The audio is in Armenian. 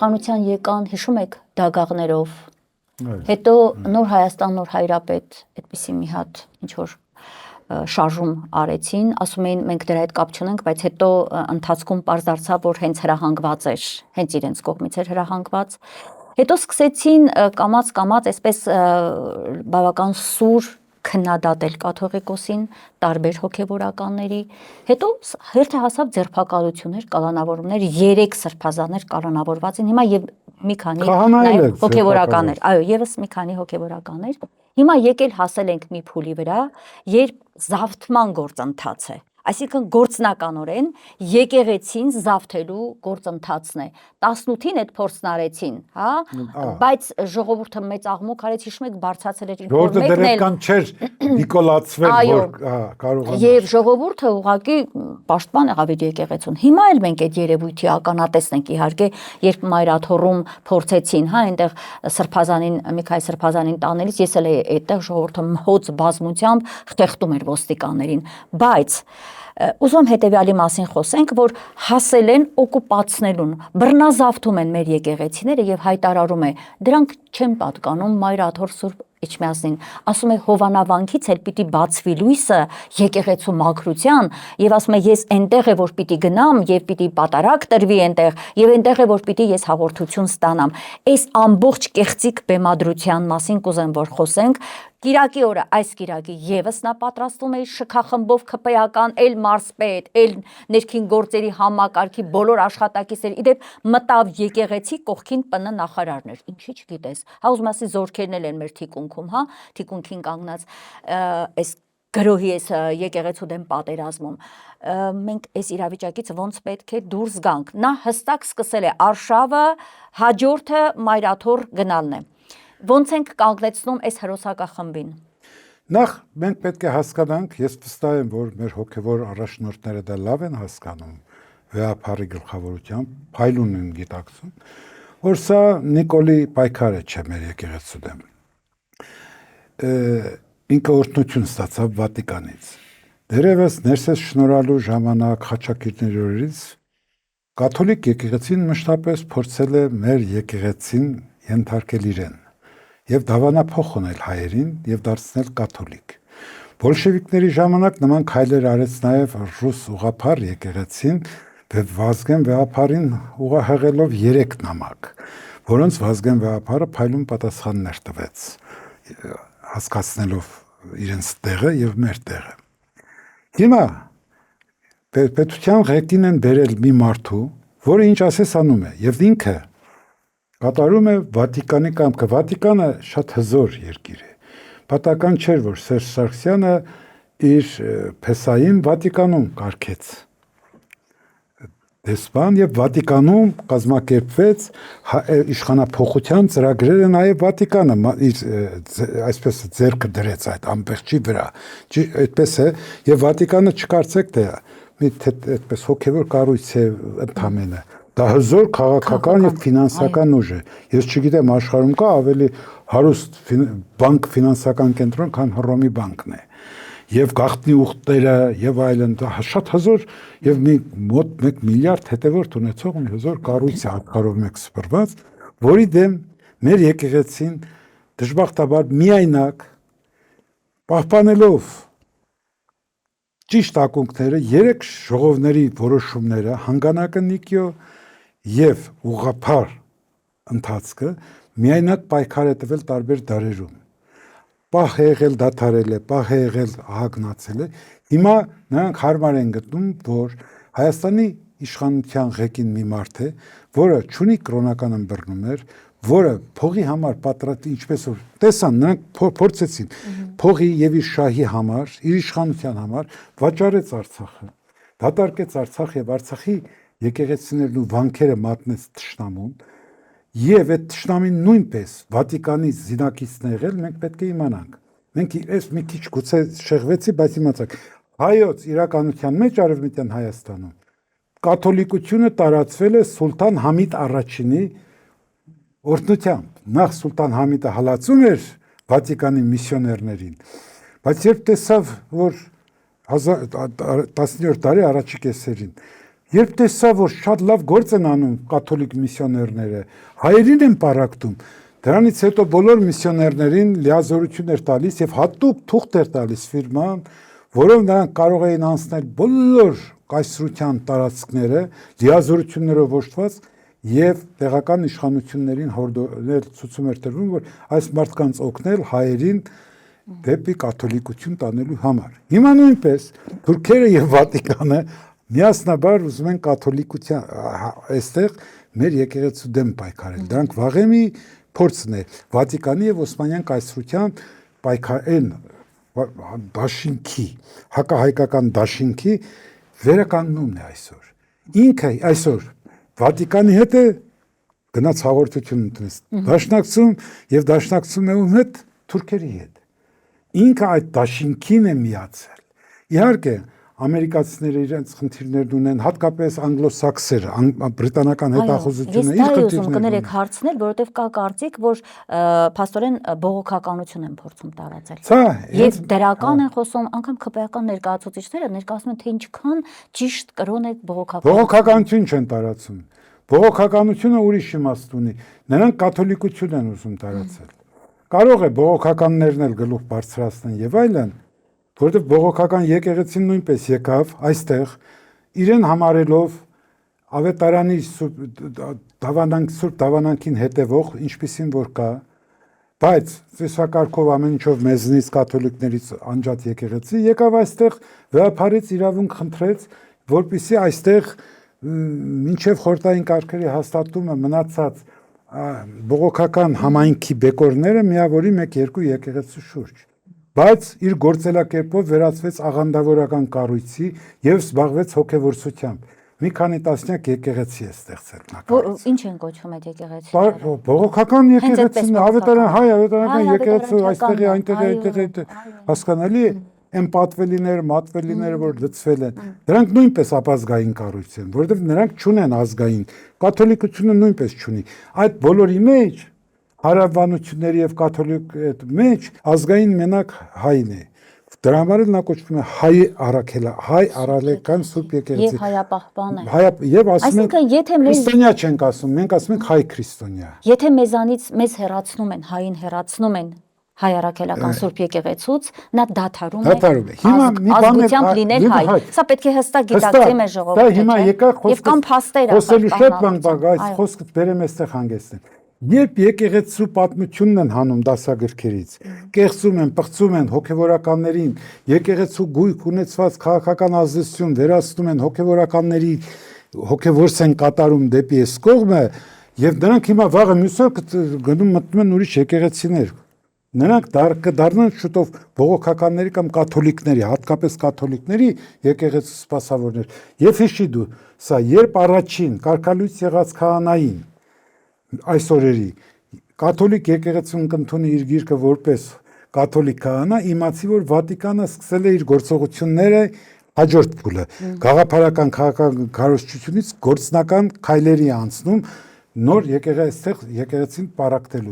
իշխանության եկան, հիշում եք, դագաղներով։ Հետո նոր Հայաստան, նոր Հայրապետ, այդպիսի մի հատ ինչ որ շարժում արեցին, ասում էին մենք դրա հետ կապ չունենք, բայց հետո ընթացքում պարզ դարձավ, որ հենց հրահանգված էր, հենց իրենց կողմից էր հրահանգված։ Հետո սկսեցին կամաց-կամաց այսպես բավական սուր քննադատել կաթողիկոսին, տարբեր հոգևորականների, հետո հերթը հասավ ձերբակալություններ, կալանավորումներ, 3 սրբազաններ կալանավորված են, հիմա եւ մի քանի նաեւ հոգևորականներ, այո, եւս մի քանի հոգևորականներ։ Հիմա եկել հասել ենք մի փուլի վրա, երբ զավթման գործընթաց է, այսինքն գործնականորեն եկեղեցին զավթելու գործընթացն է։ 18-ին այդ փորձն արեցին, հա, բայց ժողովուրդը մեծ աղմուկ արեց, հիշում եք, բարձրացել էր ինչ-որ մեկն էլ չէր նիկոլացվել, որ կարողանա։ Եվ ժողովուրդը ուղղակի պաշտպան եղավ իր եկեղեցուն։ Հիմա էլ մենք այդ երևույթի ականատեսն ենք, իհարկե, երբ Մայրաթոռում փորձեցին, հա, այնտեղ սրբազանին, Միքայել սրբազանին տանելիս ես էլ այդտեղ ժողովուրդը մհոծ բազմությամբ խեղդում էր ոստիկաններին, բայց ուզում հետևյալի մասին խոսենք, որ հասել են օկուպացնելուն, բռնազավթում են մեր եկեղեցիները եւ հայտարարում է, դրանք չեն պատկանում Մայրաթոռ Սուրբ Էջմիածնին, ասում է Հովանավանքից էլ պիտի բացվի լույսը եկեղեցու մաքրության եւ ասում է ես այնտեղ է որ պիտի գնամ եւ պիտի պատարակ տրվի այնտեղ եւ այնտեղ է որ պիտի ես հաղորդություն ստանամ։ Այս ամբողջ կեղծիկ բեմադրության մասին կուզեմ որ խոսենք։ Կիրակի օրը այս կիրակի եւս նա պատրաստում է շքախմբով ԿՊ-ական, էլ մարզպետ, էլ ներքին գործերի համակարգի բոլոր աշխատակիցներ, իդեպ մտավ եկեղեցի կողքին ՊՆ նախարարներ, ինչի չգիտես, հա ուզում ասի զորքերն էլ են մեր թիկունքում, հա, թիկունքին կանգնած այս գրոհի այս եկեղեցու դեմ պատերազմում, մենք այս իրավիճակից ոնց պետք է դուրս գանք, նա հստակ սկսել է արշավը, հաջորդը Մայրաթոռ գնալն է, ոնց ենք կանգնեցնում այս հրոսակախմբին։ Նախ մենք պետք է հասկանանք, ես վստահ եմ, որ մեր հոգևոր առաջնորդները դա լավ են հասկանում, վեհափառի գլխավորությամբ, փայլուն են գիտակցում, որ սա Նիկոլի պայքարը չէ մեր եկեղեցու դեմ։ Ինքը օրհնություն ստացավ Վատիկանից։ Դերևս ներսես շնորհալու ժամանակ խաչակիրների օրերից կաթոլիկ եկեղեցին մշտապես փորձել է մեր եկեղեցին ենթարկել իրեն եւ դավանափոխ ունել հայերին եւ դարձնել կաթոլիկ։ Բոլշևիկների ժամանակ նման քայլեր արեց նաեւ ռուս ուղղափառ եկեղեցին Վազգեն վեհափառին ուղղահեղելով 3 նամակ, որոնց Վազգեն վեհափառը փայլուն պատասխաններ տվեց, հասկացնելով իրենց տեղը եւ մեր տեղը։ Հիմա պետության ղեկին են բերել մի մարդու, որը ինչ ասես անում է եւ ինքը կատարում է Վատիկանի կամքը։ Վատիկանը շատ հզոր երկիր է։ Պատական չէր, որ Սերժ Սարգսյանը իր փեսային Վատիկանում կարգեց դեսպան եւ Վատիկանում կազմակերպվեց իշխանափոխության ծրագրերը նաեւ Վատիկանը այսպես ձեռքը դրեց այդ ամբողջի վրա։ Այդպես է եւ Վատիկանը չկարծեք թե այդպես հոգեվոր կառույց է ընդամենը։ Դա հզոր քաղաքական եւ ֆինանսական ուժ է։ Ես չգիտեմ աշխարհում կա ավելի հարուստ բանկ ֆինանսական կենտրոն, քան Հռոմի բանկն է։ Եվ գաղտնի ուխտերը եւ այլն, դա շատ հզոր եւ մի մոտ 1 միլիարդ հետեւորդ ունեցող մի հզոր կառույց է ապարով մեկ սփռված, որի դեմ մեր եկեղեցին դժբախտաբար միայնակ պահպանելով ճիշտ ակունքները 3 ժողովների որոշումները հանգանակը Նիկիո եւ ուղղափառ ընթացքը միայնակ պայքար է տվել տարբեր դարերում։ Պահ է եղել դադարել է, պահ է եղել հագնացել է։ Հիմա նրանք հարմար են գտնում, որ Հայաստանի իշխանության ղեկին մի մարդ է, որը չունի կրոնական ըմբռնումներ, որը փողի համար պատրաստ ինչպես որ տեսան նրանք փորձեցին փողի եւ իր շահի համար, իր իշխանության համար վաճառեց Արցախը, դատարկեց Արցախ եւ Արցախի եկեղեցիներն ու վանքերը մատնեց թշնամուն եւ այդ թշնամին նույնպես Վատիկանից զինակիցն է եղել, մենք պետք է իմանանք։ Մենք այս մի քիչ գուցե շեղվեցի, բայց իմացեք, հայոց իրականության մեջ Արևմտյան Հայաստանում կաթոլիկությունը տարածվել է Սուլտան Համիդ առաջինի օրհնությամբ։ Նախ Սուլտան Համիդը հալածում էր Վատիկանի միսիոներներին, բայց երբ տեսավ, որ 17-րդ դարի առաջի կեսերին Երբ տեսա, որ շատ լավ գործ են անում կաթոլիկ միսիոներները, հայերին են պարակտում, դրանից հետո բոլոր միսիոներներին լիազորություն էր տալիս եւ հատուկ թուղթ էր տալիս ֆիրման, որով նրանք կարող էին անցնել բոլոր կայսրության տարածքները լիազորություններով ոչված եւ տեղական իշխանություններին հորդորել ցույցում էր տրվում, որ այս մարդկանց օգնել հայերին դեպի կաթոլիկություն տանելու համար։ Հիմա նույնպես թուրքերը եւ Վատիկանը միասնաբար ուզում են կաթոլիկության այստեղ մեր եկեղեցու դեմ պայքարել։ Դրանք վաղեմի փորձն է Վատիկանի եւ Օսմանյան կայսրության պայքարեն դաշինքի, հակահայկական դաշինքի վերականգնումն է այսօր։ Ինքը այսօր Վատիկանի հետ է գնաց հաղորդություն ունես։ Դաշնակցում եւ դաշնակցում է ում հետ թուրքերի հետ։ Ինքը այդ դաշինքին է միացել։ Իհարկե ամերիկացիները իրենց խնդիրներն ունեն, հատկապես անգլոսաքսերը, բրիտանական հետախուզությունը իր խնդիրներն ունեն։ Ես դա կներեք հարցնել, որովհետև կա կարծիք, որ փաստորեն բողոքականություն են փորձում տարածել։ Եվ դրական են խոսում, անգամ ԿՊ-ական ներկայացուցիչները ներկայացնում են, թե ինչքան ճիշտ կրոն է բողոքականություն։ Բողոքականություն չեն տարածում։ Բողոքականությունը ուրիշ իմաստ ունի։ Նրանք կաթոլիկություն են ուզում տարածել։ Կարող է բողոքականներն էլ գլուխ բարձրացնեն եւ այլն, որովհետև բողոքական եկեղեցին նույնպես եկավ այստեղ իրեն համարելով ավետարանի սուրբ դավանանքին հետևող, ինչպիսին որ կա, բայց ծիսակարգով ամեն ինչով մեզնից կաթոլիկներից անջատ եկեղեցի եկավ այստեղ վեհապարից իրավունք խնդրեց, որպեսզի այստեղ մինչև խորհրդային կարգերի հաստատումը մնացած բողոքական համայնքի բեկորները միավորի 1-2 եկեղեցու շուրջ։ Բայց իր գործելակերպով վերածվեց աղանդավորական կառույցի եւ զբաղվեց հոգեվորսությամբ։ Մի քանի տասնյակ եկեղեցի է ստեղծել նա։ Ինչ են կոչվում այդ եկեղեցիները։ Բողոքական եկեղեցին, ավետարան, հայ ավետարանական եկեղեցու, այստեղի, այնտեղ, հասկանալի է, այն պատվելիները, մատվելիները, որ լծվել են, դրանք նույնպես ապազգային կառույց են, որովհետև նրանք չունեն ազգային, կաթոլիկությունը նույնպես չունի։ Այդ բոլորի մեջ հարավանությունների եւ կաթոլիկ մեջ ազգային մենակ հայն է։ Դրա համար էլ նա կոչվում է հայ առաքելա, հայ առաքելական սուրբ եկեղեցի։ Եվ հայապահպան է։ Եվ ասում են, եթե քրիստոնյա չենք ասում, մենք ասում ենք հայ քրիստոնյա։ Եթե մեզանից մեզ հեռացնում են, հային հեռացնում են հայ առաքելական սուրբ եկեղեցուց, նա դադարում է։ Հիմա մի բան ազգությամբ լինել հայ։ Սա պետք է հստակ գիտակցի մեր ժողովուրդը։ Դա հիմա եկա եւ կամ փաստերը։ Խոսելու շատ բան կա, այս խոսքը բերեմ այստեղ հանգեցնեմ։ Երբ եկեղեցու պատմությունն են հանում դասագրքերից, կեղծում են, պղծում են հոգևորականներին, եկեղեցու գույք ունեցված քաղաքական ազդեցություն վերացնում են հոգևորականների, հոգևորս են կատարում դեպի այս կողմը, եւ նրանք հիմա վաղը մյուսը գնում մտնում են ուրիշ եկեղեցիներ։ Նրանք կդառնան շուտով բողոքականների կամ կաթոլիկների, հատկապես կաթոլիկների եկեղեցու սպասավորներ։ Եվ հիշի դու, սա երբ առաջին կարգալույց եղած քահանային այս օրերի կաթոլիկ եկեղեցուն կընդունի իր գիրկը որպես կաթոլիկ քահանա, իմացի որ Վատիկանը սկսել է իր գործողությունները հաջորդ փուլը գաղափարական քաղաքական քարոզչությունից գործնական քայլերի անցնում նոր եկեղեցին պարակտելու։